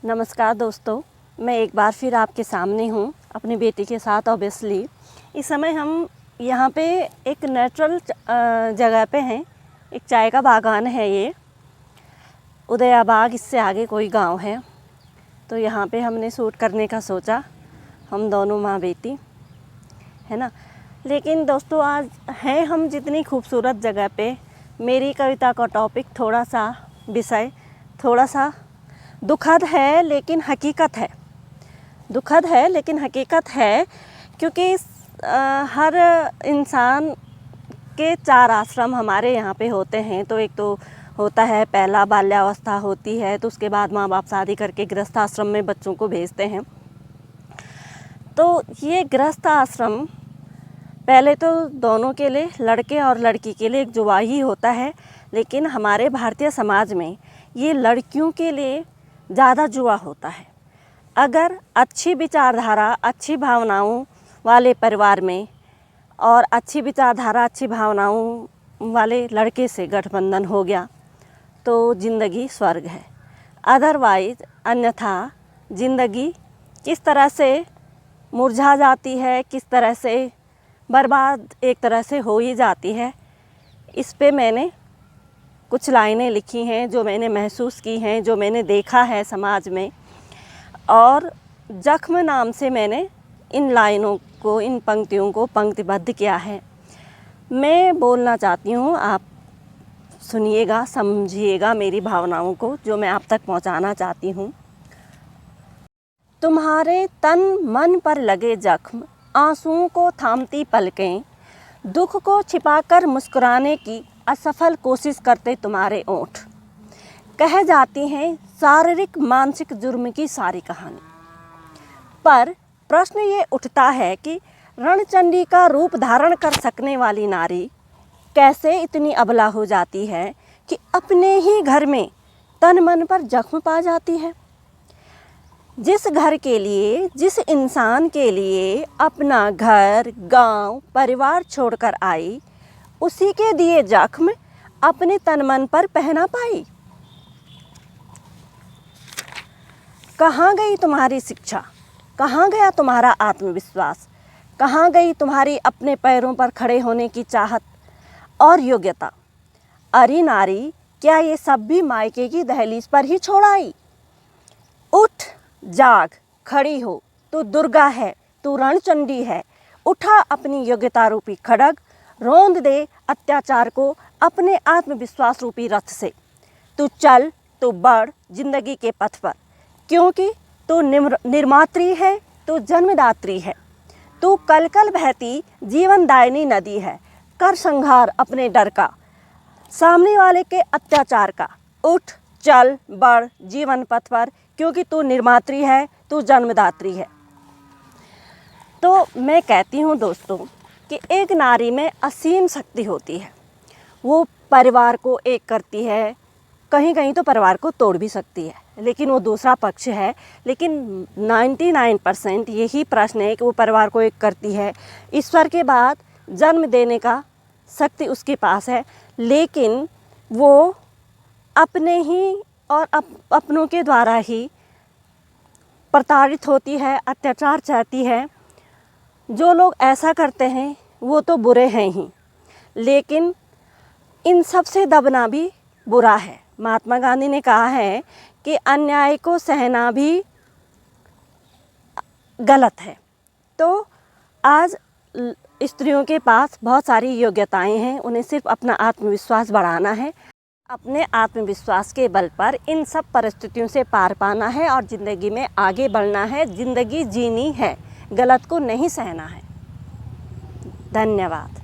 नमस्कार दोस्तों, मैं एक बार फिर आपके सामने हूँ अपनी बेटी के साथ। ऑब्वियसली इस समय हम यहाँ पे एक नेचुरल जगह पे हैं। एक चाय का बागान है, ये उदया बाग, इससे आगे कोई गांव है। तो यहाँ पे हमने शूट करने का सोचा, हम दोनों माँ बेटी, है ना। लेकिन दोस्तों आज हैं हम जितनी खूबसूरत जगह पे, मेरी कविता का टॉपिक थोड़ा सा विषय थोड़ा सा दुखद है लेकिन हकीकत है। दुखद है लेकिन हकीकत है, क्योंकि हर इंसान के 4 आश्रम हमारे यहाँ पे होते हैं। तो एक तो होता है, पहला बाल्यावस्था होती है, तो उसके बाद माँ बाप शादी करके गृहस्थ आश्रम में बच्चों को भेजते हैं। तो ये गृहस्थ आश्रम पहले तो दोनों के लिए, लड़के और लड़की के लिए एक जुआ ही होता है। लेकिन हमारे भारतीय समाज में ये लड़कियों के लिए ज़्यादा जुआ होता है। अगर अच्छी विचारधारा, अच्छी भावनाओं वाले परिवार में और अच्छी विचारधारा, अच्छी भावनाओं वाले लड़के से गठबंधन हो गया तो ज़िंदगी स्वर्ग है। अदरवाइज़ अन्यथा ज़िंदगी किस तरह से मुरझा जाती है, किस तरह से बर्बाद एक तरह से हो ही जाती है। इस पे मैंने कुछ लाइनें लिखी हैं जो मैंने महसूस की हैं, जो मैंने देखा है समाज में, और जख्म नाम से मैंने इन लाइनों को, इन पंक्तियों को पंक्तिबद्ध किया है। मैं बोलना चाहती हूँ, आप सुनिएगा, समझिएगा मेरी भावनाओं को जो मैं आप तक पहुँचाना चाहती हूँ। तुम्हारे तन मन पर लगे जख्म, आंसुओं को थामती पलकें, दुख को छिपाकर मुस्कुराने की असफल कोशिश करते तुम्हारे ओंठ, कह जाती हैं शारीरिक मानसिक जुर्म की सारी कहानी। पर प्रश्न ये उठता है कि रणचंडी का रूप धारण कर सकने वाली नारी कैसे इतनी अबला हो जाती है कि अपने ही घर में तन मन पर जख्म पा जाती है। जिस घर के लिए, जिस इंसान के लिए अपना घर, गांव, परिवार छोड़कर आई, उसी के दिए जख्म अपने तन मन पर पहना पाई। कहाँ गई तुम्हारी शिक्षा, कहाँ गया तुम्हारा आत्मविश्वास, कहाँ गई तुम्हारी अपने पैरों पर खड़े होने की चाहत और योग्यता। अरे नारी, क्या ये सब भी मायके की दहलीज पर ही छोड़ आई? उठ, जाग, खड़ी हो, तू दुर्गा है, तू रणचंडी है। उठा अपनी योग्यता रूपी खड्ग, रौंद दे अत्याचार को अपने आत्मविश्वास रूपी रथ से। तू चल, तू बढ़ जिंदगी के पथ पर, क्योंकि तू निर्मात्री है, तू जन्मदात्री है। तू कल कल बहती जीवनदायिनी नदी है। कर संहार अपने डर का, सामने वाले के अत्याचार का। उठ, चल, बढ़ जीवन पथ पर, क्योंकि तू निर्मात्री है, तू जन्मदात्री है। तो मैं कहती हूँ दोस्तों कि एक नारी में असीम शक्ति होती है। वो परिवार को एक करती है, कहीं कहीं तो परिवार को तोड़ भी सकती है, लेकिन वो दूसरा पक्ष है। लेकिन 99% यही प्रश्न है कि वो परिवार को एक करती है। ईश्वर के बाद जन्म देने का शक्ति उसके पास है, लेकिन वो अपने ही और अपनों के द्वारा ही प्रताड़ित होती है, अत्याचार चाहती है। जो लोग ऐसा करते हैं वो तो बुरे हैं ही, लेकिन इन सब से दबना भी बुरा है। महात्मा गांधी ने कहा है कि अन्याय को सहना भी गलत है। तो आज स्त्रियों के पास बहुत सारी योग्यताएं हैं, उन्हें सिर्फ अपना आत्मविश्वास बढ़ाना है। अपने आत्मविश्वास के बल पर इन सब परिस्थितियों से पार पाना है और ज़िंदगी में आगे बढ़ना है। ज़िंदगी जीनी है, गलत को नहीं सहना है। धन्यवाद।